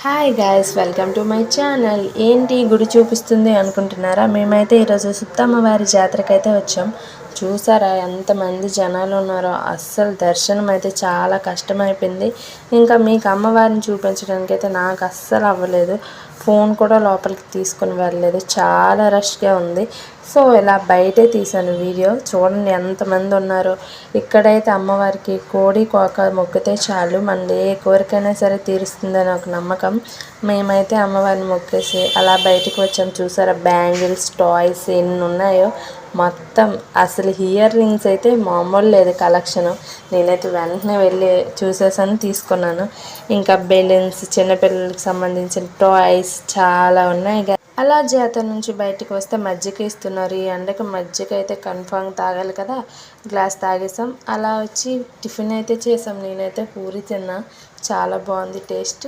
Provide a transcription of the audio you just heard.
Hi guys, welcome to my channel. ఏంటి గుడి చూపిస్తుంది అనుకుంటున్నారా? మేమైతే ఈరోజు సుత్తమ్మవారి జాతరకి అయితే వచ్చాం. చూసారా ఎంతమంది జనాలు ఉన్నారో? అస్సలు దర్శనం అయితే చాలా కష్టమైపోయింది. ఇంకా మీకు అమ్మవారిని చూపించడానికి అయితే నాకు అస్సలు అవ్వలేదు. ఫోన్ కూడా లోపలికి తీసుకొని వెళ్ళలేదు, చాలా రష్గా ఉంది. సో ఇలా బయటే తీసాను వీడియో. చూడండి ఎంతమంది ఉన్నారో. ఇక్కడైతే అమ్మవారికి కోడి కోక మొక్కితే చాలు, మన ఏ కోరికైనా సరే తీరుస్తుందని ఒక నమ్మకం. మేమైతే అమ్మవారిని మొక్కేసి అలా బయటకు వచ్చాం. చూసారా బ్యాంగిల్స్, టాయ్స్ ఎన్ని ఉన్నాయో మొత్తం. అసలు ఇయర్ రింగ్స్ అయితే మామూలు లేదు కలెక్షన్. నేనైతే వెంటనే వెళ్ళి చూసేసాను, తీసుకున్నాను. ఇంకా బెలూన్స్, చిన్నపిల్లలకి సంబంధించిన టాయ్స్ చాలా ఉన్నాయి. అలా జాతర నుంచి బయటకు వస్తే మజ్జిగ ఇస్తున్నారు. ఈ ఎండకు మజ్జిగ అయితే కన్ఫామ్ తాగాలి కదా, గ్లాస్ తాగేసాం. అలా వచ్చి టిఫిన్ అయితే చేసాం. నేనైతే పూరి తిన్నా, చాలా బాగుంది టేస్ట్.